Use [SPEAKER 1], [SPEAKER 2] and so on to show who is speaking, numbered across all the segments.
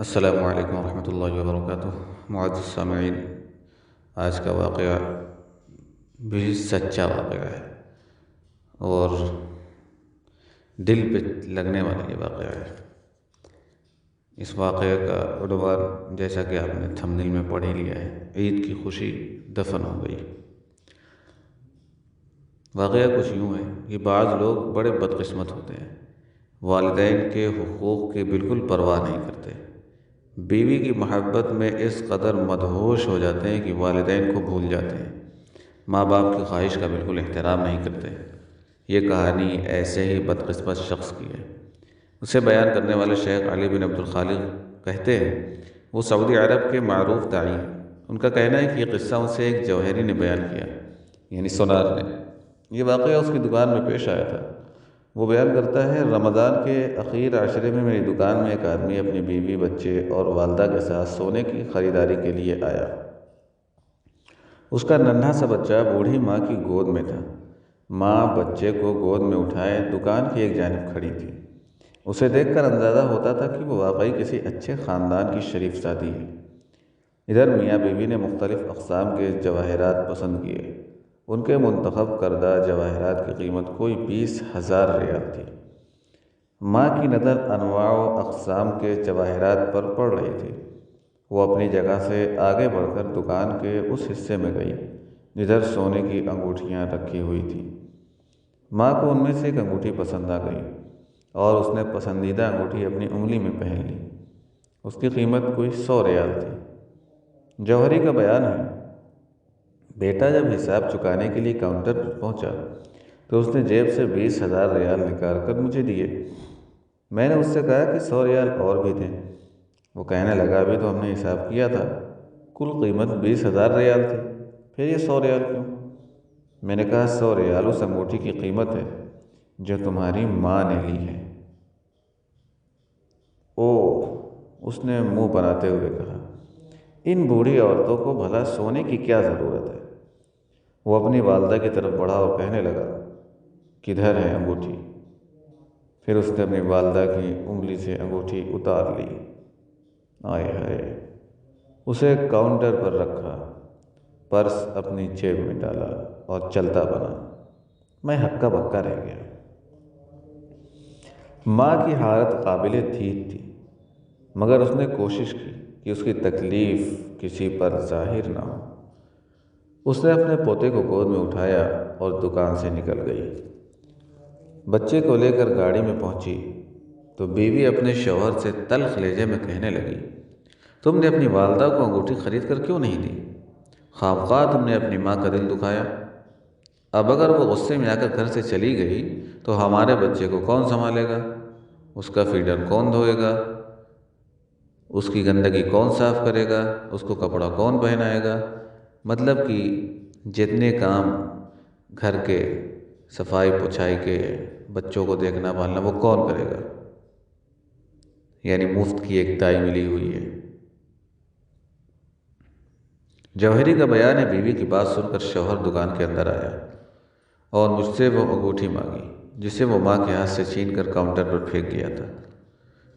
[SPEAKER 1] السلام علیکم ورحمۃ اللہ وبرکاتہ۔ معزز سامعین، آج کا واقعہ بھی سچا واقعہ ہے اور دل پہ لگنے والا یہ واقعہ ہے۔ اس واقعے کا عنوان جیسا کہ آپ نے تھمبنیل میں پڑھ ہی لیا ہے، عید کی خوشی دفن ہو گئی۔ واقعہ کچھ یوں ہے کہ بعض لوگ بڑے بدقسمت ہوتے ہیں، والدین کے حقوق کی بالکل پرواہ نہیں کرتے، بیوی کی محبت میں اس قدر مدہوش ہو جاتے ہیں کہ والدین کو بھول جاتے ہیں، ماں باپ کی خواہش کا بالکل احترام نہیں کرتے۔ یہ کہانی ایسے ہی بدقسمت شخص کی ہے۔ اسے بیان کرنے والے شیخ علی بن عبد الخالق کہتے ہیں، وہ سعودی عرب کے معروف داعی ہیں۔ ان کا کہنا ہے کہ یہ قصہ اسے ایک جوہری نے بیان کیا، یعنی سونار نے۔ یہ واقعہ اس کی دکان میں پیش آیا تھا۔ وہ بیان کرتا ہے، رمضان کے اخیر عشرے میں میری دکان میں ایک آدمی اپنی بیوی، بچے اور والدہ کے ساتھ سونے کی خریداری کے لیے آیا۔ اس کا ننھا سا بچہ بوڑھی ماں کی گود میں تھا۔ ماں بچے کو گود میں اٹھائے دکان کی ایک جانب کھڑی تھی۔ اسے دیکھ کر اندازہ ہوتا تھا کہ وہ واقعی کسی اچھے خاندان کی شریف زادی ہے۔ ادھر میاں بیوی نے مختلف اقسام کے جواہرات پسند کیے۔ ان کے منتخب کردہ جواہرات کی قیمت کوئی 20,000 ریال تھی۔ ماں کی نظر انواع و اقسام کے جواہرات پر پڑ رہی تھی۔ وہ اپنی جگہ سے آگے بڑھ کر دکان کے اس حصے میں گئی جدھر سونے کی انگوٹھیاں رکھی ہوئی تھیں۔ ماں کو ان میں سے ایک انگوٹھی پسند آ گئی اور اس نے پسندیدہ انگوٹھی اپنی انگلی میں پہن لی۔ اس کی قیمت کوئی 100 ریال تھی۔ جوہری کا بیان ہے، بیٹا جب حساب چکانے کے لیے کاؤنٹر پر پہنچا تو اس نے جیب سے 20,000 ریال نکال کر مجھے دیے۔ میں نے اس سے کہا کہ 100 ریال اور بھی دیں۔ وہ کہنے لگا، ابھی تو ہم نے حساب کیا تھا، کل قیمت 20,000 ریال تھی، پھر یہ 100 ریال کیوں؟ میں نے کہا، 100 ریال اس انگوٹھی کی قیمت ہے جو تمہاری ماں نے لی ہے۔ اس نے منہ بناتے ہوئے کہا، ان بوڑھی عورتوں کو بھلا سونے کی کیا ضرورت ہے؟ وہ اپنی والدہ کی طرف بڑھا اور کہنے لگا، کدھر ہے انگوٹھی؟ پھر اس نے اپنی والدہ کی انگلی سے انگوٹھی اتار لی۔ آئے ہائے! اسے کاؤنٹر پر رکھا، پرس اپنی جیب میں ڈالا اور چلتا بنا۔ میں ہکا بکا رہ گیا۔ ماں کی حالت قابل دید تھی، مگر اس نے کوشش کی کہ اس کی تکلیف کسی پر ظاہر نہ ہو۔ اس نے اپنے پوتے کو گود میں اٹھایا اور دکان سے نکل گئی۔ بچے کو لے کر گاڑی میں پہنچی تو بیوی اپنے شوہر سے تلخ لہجے میں کہنے لگی، تم نے اپنی والدہ کو انگوٹھی خرید کر کیوں نہیں دی؟ خواہ تم نے اپنی ماں کا دل دکھایا۔ اب اگر وہ غصے میں آ کر گھر سے چلی گئی تو ہمارے بچے کو کون سنبھالے گا؟ اس کا فیڈر کون دھوئے گا؟ اس کی گندگی کون صاف کرے گا؟ اس کو کپڑا کون پہنائے گا؟ مطلب کہ جتنے کام گھر کے، صفائی پچھائی کے، بچوں کو دیکھنا پالنا، وہ کون کرے گا؟ یعنی مفت کی ایک دائی ملی ہوئی ہے۔ جوہری کا بیان ہے، بیوی کی بات سن کر شوہر دکان کے اندر آیا اور مجھ سے وہ انگوٹھی مانگی جسے وہ ماں کے ہاتھ سے چھین کر کاؤنٹر پر پھینک دیا تھا۔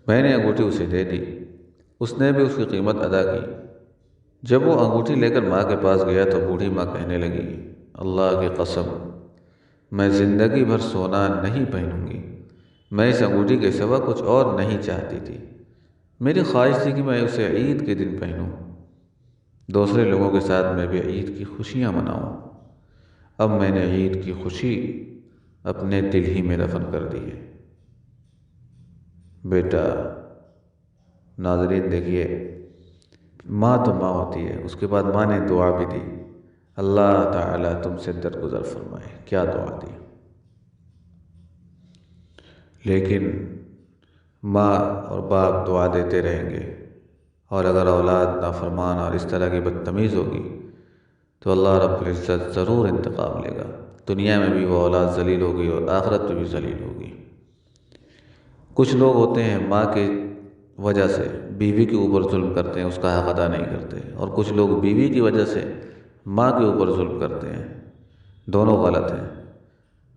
[SPEAKER 1] میں نے انگوٹھی اسے دے دی۔ اس نے بھی اس کی قیمت ادا کی۔ جب وہ انگوٹھی لے کر ماں کے پاس گیا تو بوڑھی ماں کہنے لگی، اللہ کی قسم، میں زندگی بھر سونا نہیں پہنوں گی۔ میں اس انگوٹھی کے سوا کچھ اور نہیں چاہتی تھی۔ میری خواہش تھی کہ میں اسے عید کے دن پہنوں، دوسرے لوگوں کے ساتھ میں بھی عید کی خوشیاں مناؤں۔ اب میں نے عید کی خوشی اپنے دل ہی میں دفن کر دی ہے۔ بیٹا، ناظرین دیکھیے، ماں تو ماں ہوتی ہے، اس کے بعد ماں نے دعا بھی دی، اللہ تعالیٰ تم سے درگزر فرمائے۔ کیا دعا دی! لیکن ماں اور باپ دعا دیتے رہیں گے، اور اگر اولاد نافرمان اور اس طرح کی بدتمیز ہوگی تو اللہ رب العزت ضرور انتقام لے گا۔ دنیا میں بھی وہ اولاد ذلیل ہوگی اور آخرت میں بھی ذلیل ہوگی۔ کچھ لوگ ہوتے ہیں ماں کی وجہ سے بیوی کے اوپر ظلم کرتے ہیں، اس کا حق ادا نہیں کرتے، اور کچھ لوگ بیوی کی وجہ سے ماں کے اوپر ظلم کرتے ہیں۔ دونوں غلط ہیں۔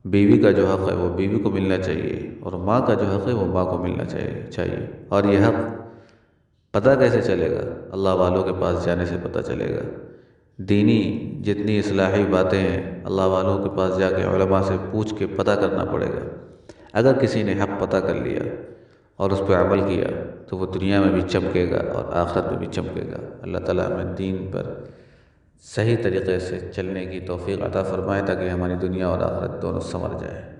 [SPEAKER 1] بیوی کا جو حق ہے وہ بیوی کو ملنا چاہیے، اور ماں کا جو حق ہے وہ ماں کو ملنا چاہیے، اور یہ حق پتہ کیسے چلے گا؟ اللہ والوں کے پاس جانے سے پتہ چلے گا۔ دینی جتنی اصلاحی باتیں ہیں اللہ والوں کے پاس جا کے علماء سے پوچھ کے پتہ کرنا پڑے گا۔ اگر کسی نے حق پتہ کر لیا اور اس پہ عمل کیا تو وہ دنیا میں بھی چمکے گا اور آخرت میں بھی چمکے گا۔ اللہ تعالیٰ ہمیں دین پر صحیح طریقے سے چلنے کی توفیق عطا فرمائے تاکہ ہماری دنیا اور آخرت دونوں سنور جائے۔